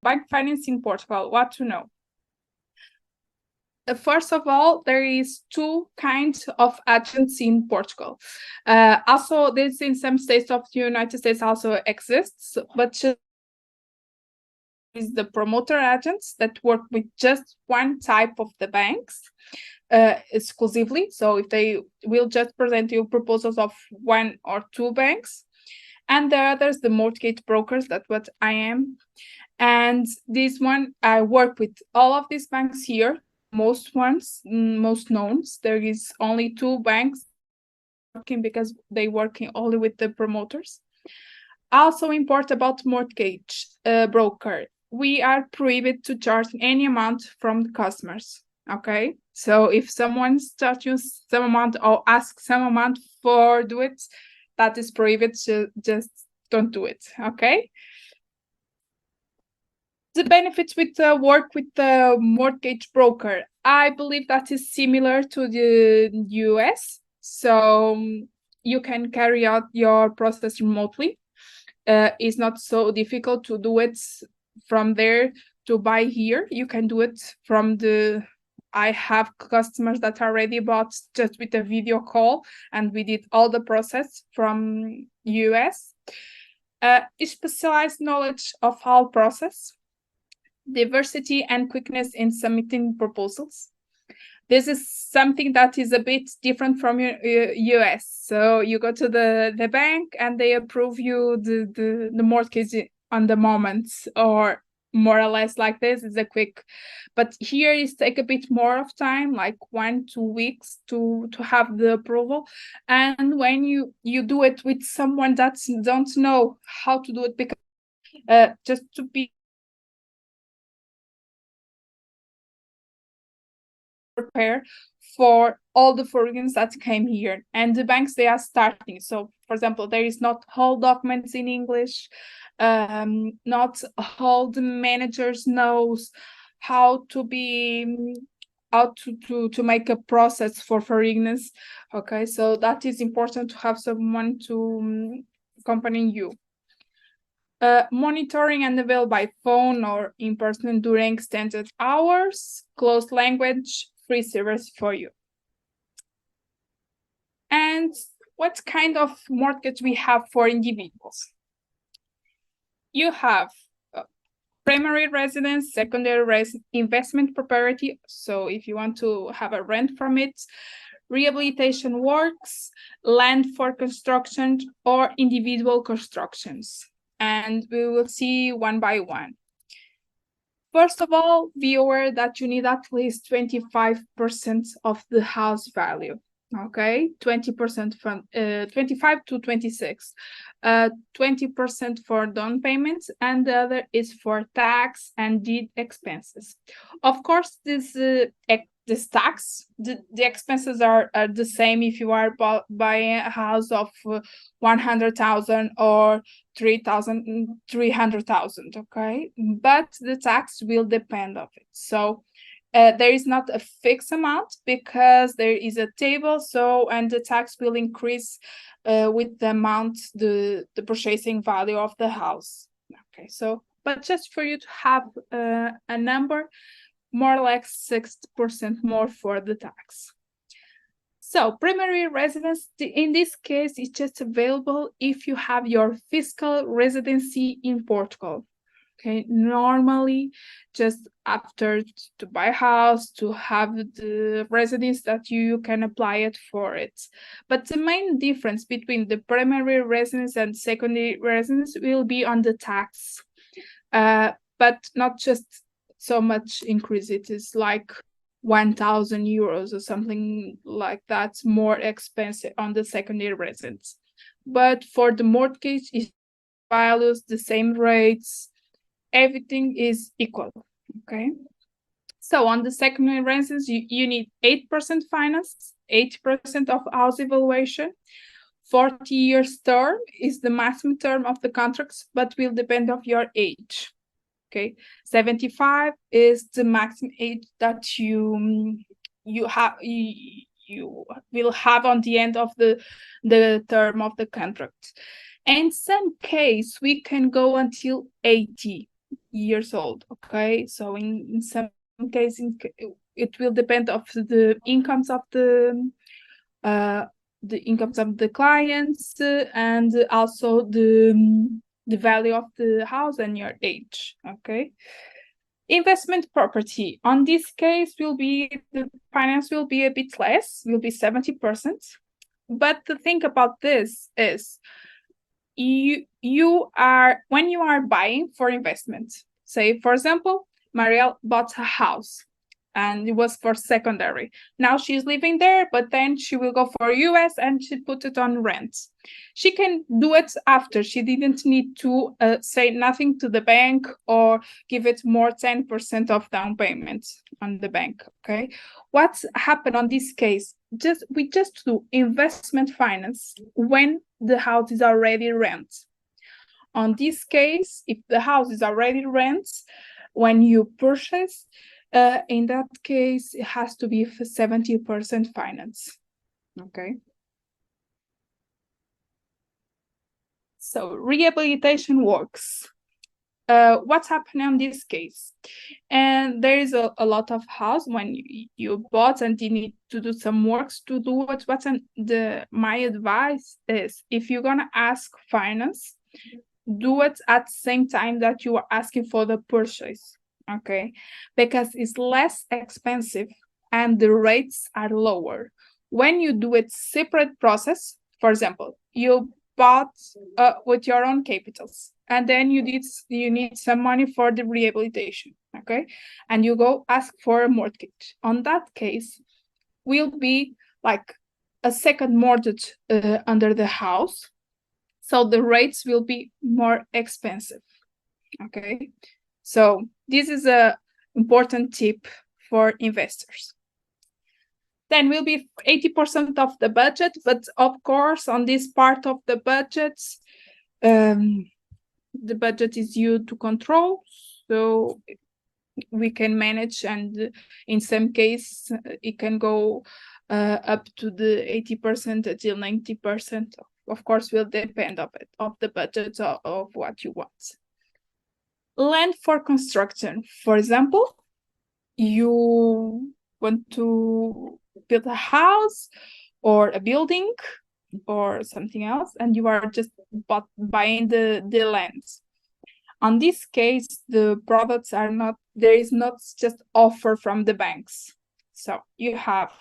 bank finance in Portugal, what to know? First of all, there is two kinds of agents in Portugal. Also, this in some states of the United States also exists, but is the promoter agents that work with just one type of the banks exclusively. So if they will just present you proposals of one or two banks, and the others, the mortgage brokers, that's what I am. And this one, I work with all of these banks here, most ones, most known. There is only two banks working because they working only with the promoters. Also important about mortgage broker, we are prohibited to charge any amount from the customers. Okay, so if someone charges some amount or asks some amount for do it, that is prohibited. So just don't do it. Okay. The benefits with work with the mortgage broker, I believe that is similar to the US. So you can carry out your process remotely. It's not so difficult to do it from there to buy here. You can do it from I have customers that already bought just with a video call, and we did all the process from US. Specialized knowledge of all process, diversity and quickness in submitting proposals. This is something that is a bit different from US. So you go to the bank and they approve you the mortgage on the moment, or more or less like this. It's a quick, but here is take a bit more of time, like 1-2 weeks to have the approval. And when you do it with someone that don't know how to do it, because just to be prepare for all the foreigners that came here, and the banks they are starting. So for example, there is not all documents in English, not all the managers knows how to make a process for foreigners. Okay, so that is important to have someone to accompany you. Monitoring and available by phone or in person during extended hours, closed language, free service for you. And what kind of mortgage we have for individuals? You have primary residence, secondary investment property. So if you want to have a rent from it, rehabilitation works, land for construction, or individual constructions. And we will see one by one. First of all, be aware that you need at least 25% of the house value. Okay, 20% from 25 to 26, 20% for down payments, and the other is for tax and deed expenses. Of course, this tax, the expenses are the same if you are buying a house of 100,000 or 300,000. Okay, but the tax will depend of it. So there is not a fixed amount because there is a table. So and the tax will increase with the amount, the purchasing value of the house. Okay, so but just for you to have a number, more like 6% more for the tax. So primary residence, in this case, is just available if you have your fiscal residency in Portugal. Okay, normally just after to buy a house, to have the residence that you can apply it for it. But the main difference between the primary residence and secondary residence will be on the tax, but not just so much increase. It is like 1,000 euros or something like that, more expensive on the secondary residence. But for the mortgage, it values the same rates, everything is equal. Okay, so on the secondary residence, you need 8% finance, 80% of house evaluation. 40 years term is the maximum term of the contracts, but will depend of your age. Okay, 75 is the maximum age that you will have on the end of the term of the contract. In some case, we can go until 80. years old. Okay, so in some cases it will depend of the incomes of the clients and also the value of the house and your age. Okay. Investment property. On this case, the finance will be a bit less, will be 70%. But the thing about this is you are when you are buying for investment, say for example, Marielle bought a house and it was for secondary. Now she's living there, but then she will go for US and she put it on rent. She can do it after. She didn't need to say nothing to the bank or give it more 10% of down payment on the bank. Okay, what's happened on this case? We just do investment finance when the house is already rent. On this case, if the house is already rent, when you purchase, in that case, it has to be 70% finance. Okay. So rehabilitation works. What's happening in this case? And there is a lot of house when you bought and you need to do some works to do it. My advice is, if you're gonna ask finance, do it at the same time that you are asking for the purchase. Okay, because it's less expensive and the rates are lower. When you do it separate process, for example, you bought with your own capitals, and then you need some money for the rehabilitation. Okay, and you go ask for a mortgage. On that case, will be like a second mortgage under the house, so the rates will be more expensive. Okay, so this is a important tip for investors. Then will be 80% of the budget, but of course on this part of the budget, the budget is you to control, so we can manage, and in some case it can go up to the 80% until 90%. Of course, will depend of the budget of what you want. Land for construction. For example, you want to build a house or a building or something else, and you are just buying the land. On this case, the products are not, there is not just offer from the banks. So you have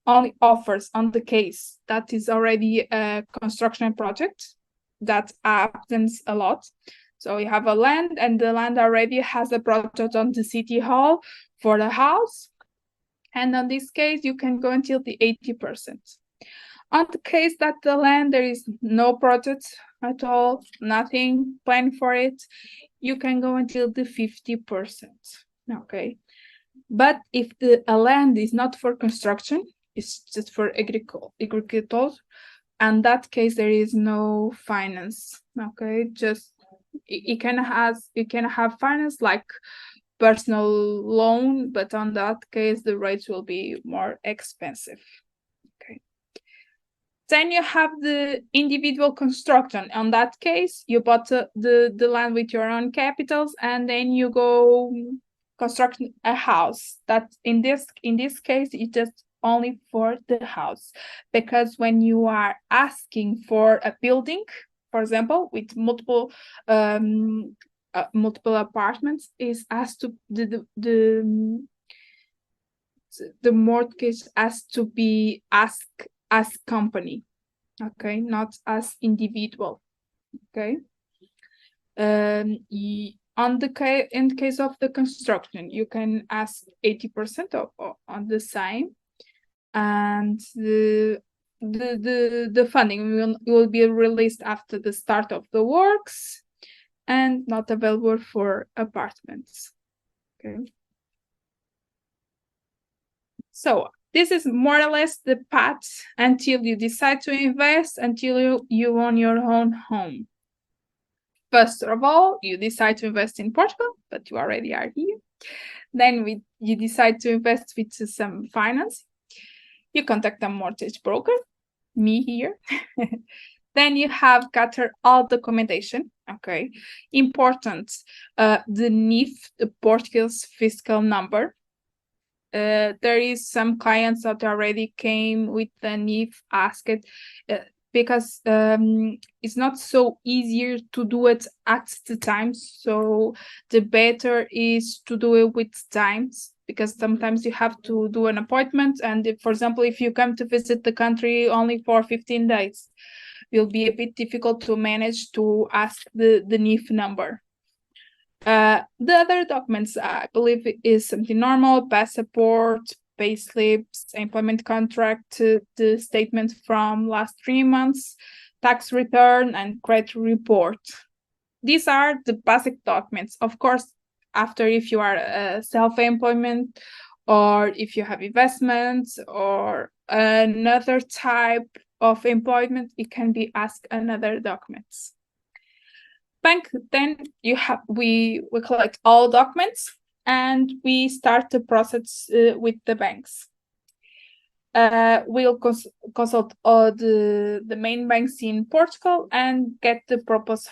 only offers on the case that is already a construction project. That happens a lot. So you have a land, and the land already has a project on the city hall for the house. And on this case, you can go until the 80%. On the case that the land, there is no project at all, nothing planned for it, you can go until the 50%. Okay. But if a land is not for construction, it's just for agriculture, and that case there is no finance. Okay, just it can have finance like personal loan, but on that case the rates will be more expensive. Okay. Then you have the individual construction. On that case, you bought the land with your own capitals, and then you go construct a house. That in this case, it's just only for the house, because when you are asking for a building, for example, with multiple apartments, is asked to the mortgage has to be asked as company, okay, not as individual. Okay. In case of the construction, you can ask 80% on the same, and the funding will be released after the start of the works and not available for apartments. Okay. So this is more or less the path until you decide to invest, until you own your own home. First of all, you decide to invest in Portugal, but you already are here. Then you decide to invest with some finance. You contact a mortgage broker, me here. Then you have gather all documentation. Okay, important. The NIF, the Portuguese fiscal number. There is some clients that already came with the NIF asked because it's not so easier to do it at the time. So the better is to do it with times, because sometimes you have to do an appointment. And if, for example, if you come to visit the country only for 15 days, will be a bit difficult to manage to ask the NIF number. The other documents, I believe, is something normal: passport, payslips, employment contract, the statement from last 3 months, tax return, and credit report. These are the basic documents. Of course, after, if you are self-employment, or if you have investments or another type of employment, it can be asked another documents. Bank, then we collect all documents and we start the process with the banks. We'll consult all the main banks in Portugal and get the proposal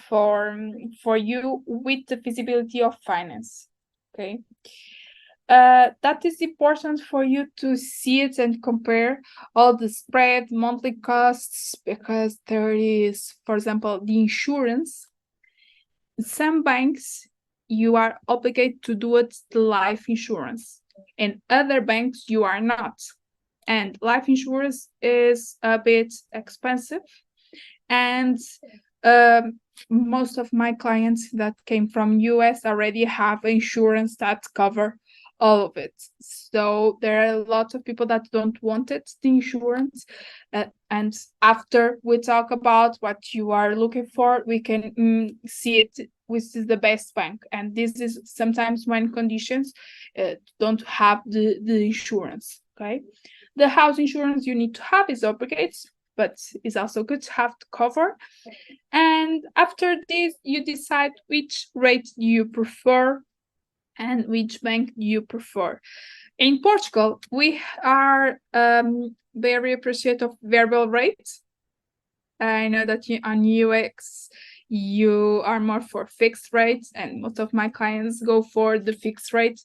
for you with the feasibility of finance. Okay. That is important for you to see it and compare all the spread, monthly costs, because there is, for example, the insurance. Some banks, you are obligated to do it the life insurance, and other banks you are not. And life insurance is a bit expensive, and most of my clients that came from US already have insurance that cover all of it. So there are a lot of people that don't want it, the insurance. And after we talk about what you are looking for, we can see it which is the best bank. And this is sometimes when conditions don't have the insurance. Okay, the house insurance you need to have is obligated, but it's also good to have to cover. And after this, you decide which rate you prefer and which bank you prefer. In Portugal, we are very appreciative of variable rates. I know that on UX, you are more for fixed rates, and most of my clients go for the fixed rates.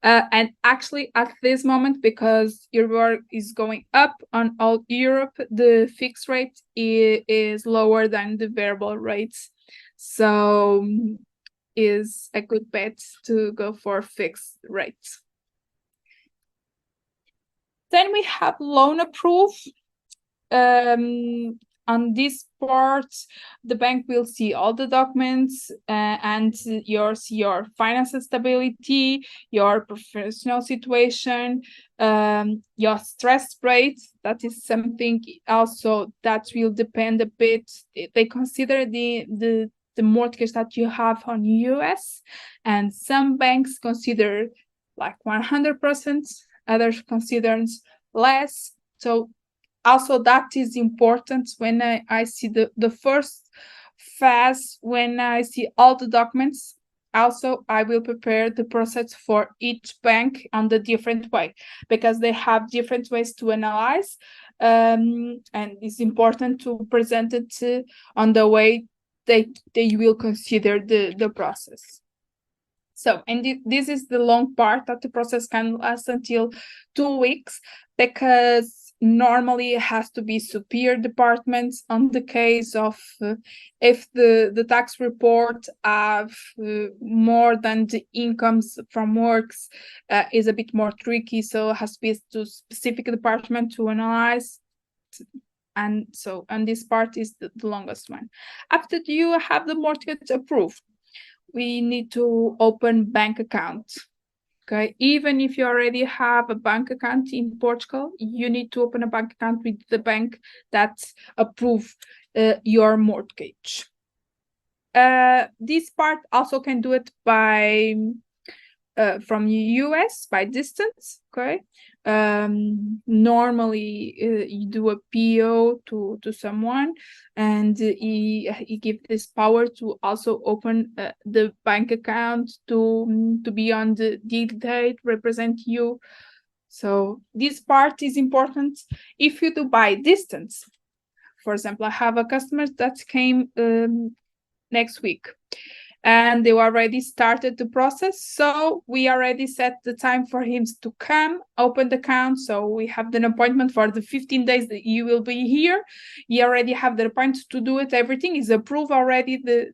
And actually, at this moment, because Euribor is going up on all Europe, the fixed rate is lower than the variable rates. So is a good bet to go for fixed rates. Then we have loan approve. On this part, the bank will see all the documents and your financial stability, your professional situation, your stress rate. That is something also that will depend a bit. They consider the mortgage that you have on US, and some banks consider like 100%, others consider less. So also that is important when I see the first phase, when I see all the documents. Also, I will prepare the process for each bank on the different way, because they have different ways to analyze, and it's important to present it on the way they will consider the process. So, and this is the long part that the process can last until 2 weeks, because normally it has to be superior departments. On the case of if the tax report have more than the incomes from works, is a bit more tricky, so it has to be to specific department to analyze. And so, and this part is the longest one. After you have the mortgage approved, we need to open bank account. Okay, even if you already have a bank account in Portugal, you need to open a bank account with the bank that approve your mortgage. This part also can do it by from US by distance. Okay, normally you do a PO to someone, and he give this power to also open the bank account to be on the deal date, represent you. So this part is important. If you do by distance, For example, I have a customer that came next week, and they already started the process. So we already set the time for him to come open the account. So we have an appointment for the 15 days that you will be here. You already have the appointment to do it. Everything is approved already, the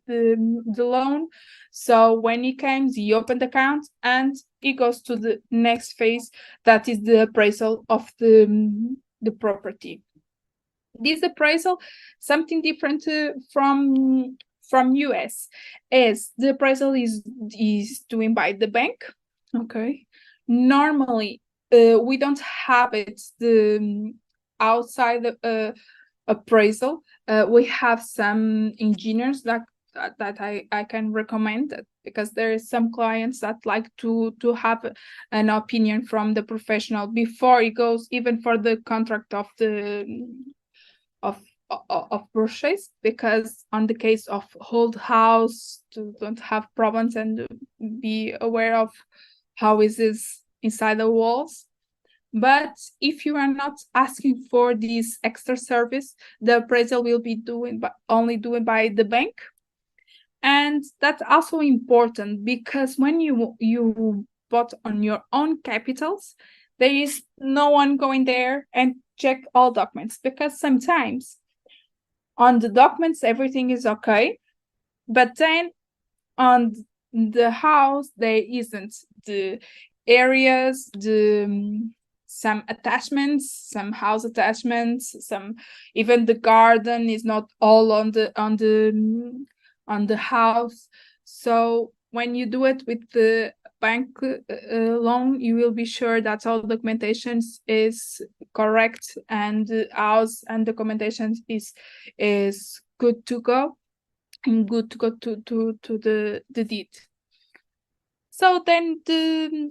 loan. So when he comes, he opens the account and he goes to the next phase, that is the appraisal of the property. This appraisal, something different from US, is the appraisal is doing by the bank. Okay, normally we don't have it the outside appraisal. We have some engineers that I can recommend, because there is some clients that like to have an opinion from the professional before it goes even for the contract of the of purchase, because on the case of hold house, to don't have problems and be aware of how is this inside the walls. But if you are not asking for this extra service, the appraisal will be only doing by the bank. And that's also important, because when you bought on your own capitals, there is no one going there and check all documents, because sometimes on the documents everything is okay, but then on the house there isn't the areas, some attachments, some house attachments, some even the garden is not all on the house. So when you do it with the bank loan, you will be sure that all documentation is correct, and the house and documentation is good to go, and good to go to the deed. So then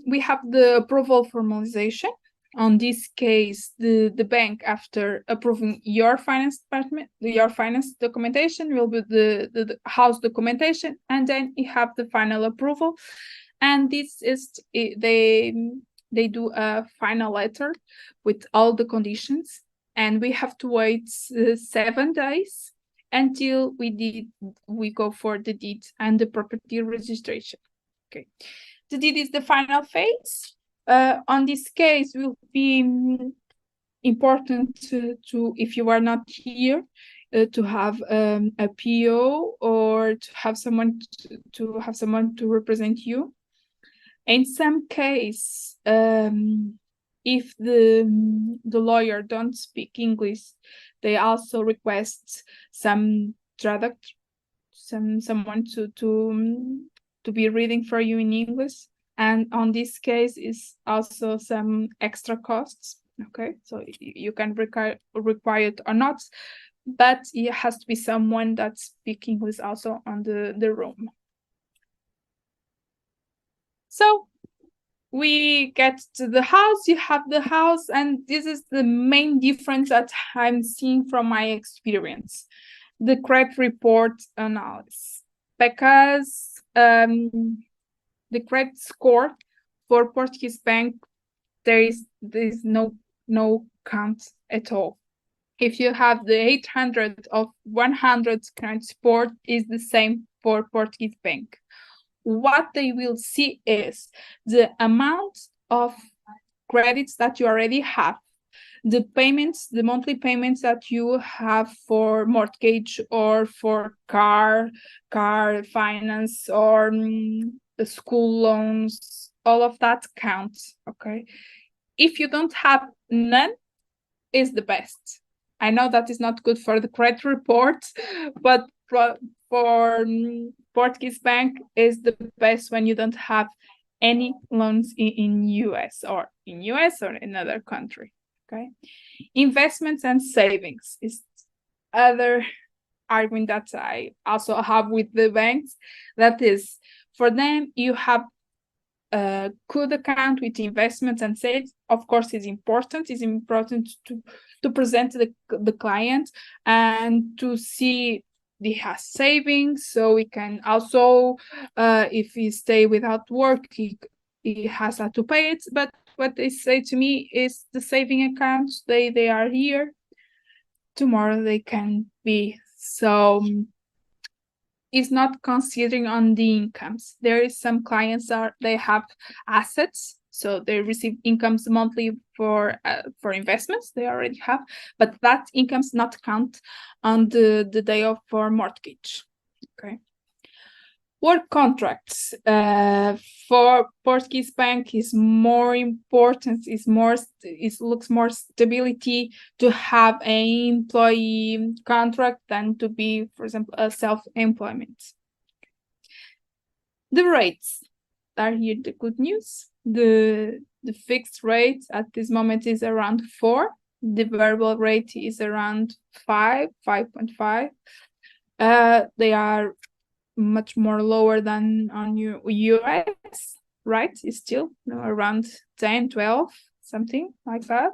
we have the approval formalization. On this case, the bank, after approving your finance department, your finance documentation, will be the house documentation, and then you have the final approval. And this is they do a final letter with all the conditions, and we have to wait 7 days until we go for the deed and the property registration. Okay, the deed is the final phase. On this case, will be important to if you are not here, to have a PO, or to have someone to represent you. In some case, if the lawyer don't speak English, they also request some traductor, someone to be reading for you in English. And on this case is also some extra costs. Okay, so you can require it or not, but it has to be someone that speaks English also on the room. So we get to the house, you have the house, and this is the main difference that I'm seeing from my experience, the credit report analysis. Because the credit score for Portuguese bank, there is no count at all. If you have the 800 of 100 credit score, is the same for Portuguese bank. What they will see is the amount of credits that you already have, the payments, the monthly payments that you have for mortgage or for car finance, or the school loans, all of that counts. Okay, if you don't have none, is the best. I know that is not good for the credit report, but for Portuguese bank is the best when you don't have any loans in US or in another country. Okay, investments and savings is other argument that I also have with the banks. That is, for them, you have a good account with investments and savings. Of course, it's important. It's important to present the client and to see he has savings, so we can also, if he stay without work, he has to pay it. But what they say to me is the saving accounts, they are here. tomorrow they can be. So it's not considering on the incomes. There is some clients they have assets, so they receive incomes monthly for investments they already have, but that income's not count on the day of for mortgage. Okay. Work contracts for Portuguese bank is more important. It looks more stability to have an employee contract than to be, for example, a self-employment. The rates are here. The good news. The fixed rate at this moment is around 4. The variable rate is around 5.5. They are much more lower than on US, right? It's still around 10, 12, something like that.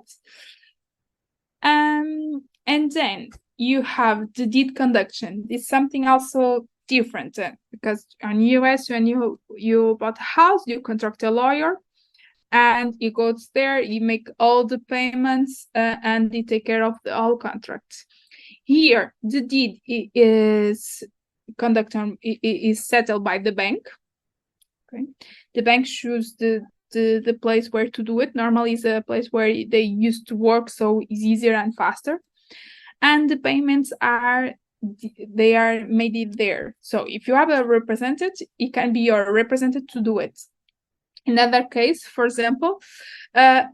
And then you have the deed conduction. It's something also different because on US, when you bought a house, you contract a lawyer and he goes there, you make all the payments and they take care of the all contracts. Here, the deed is conductor is settled by the bank. Okay, the bank chooses the place where to do it. Normally, it's a place where they used to work, so it's easier and faster. And the payments are made there. So if you have a representative, it can be your representative to do it. In other case, for example,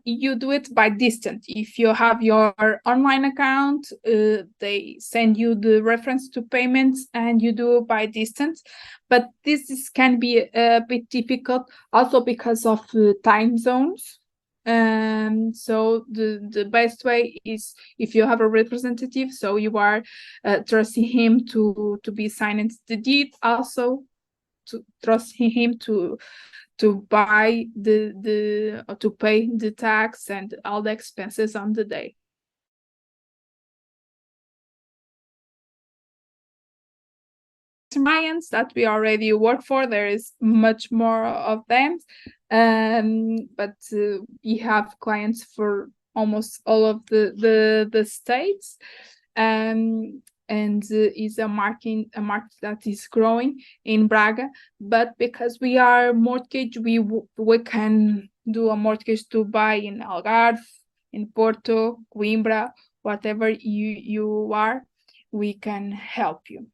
you do it by distance. If you have your online account, they send you the reference to payments and you do it by distance. But this can be a bit difficult also because of time zones. So the best way is if you have a representative, so you are trusting him to be signed the deed, also to trust him to buy to pay the tax and all the expenses on the day. Clients that we already work for, there is much more of them, but we have clients for almost all of the states, and is a market that is growing in Braga. But because we are mortgage, we can do a mortgage to buy in Algarve, in Porto, Coimbra, whatever you are, we can help you.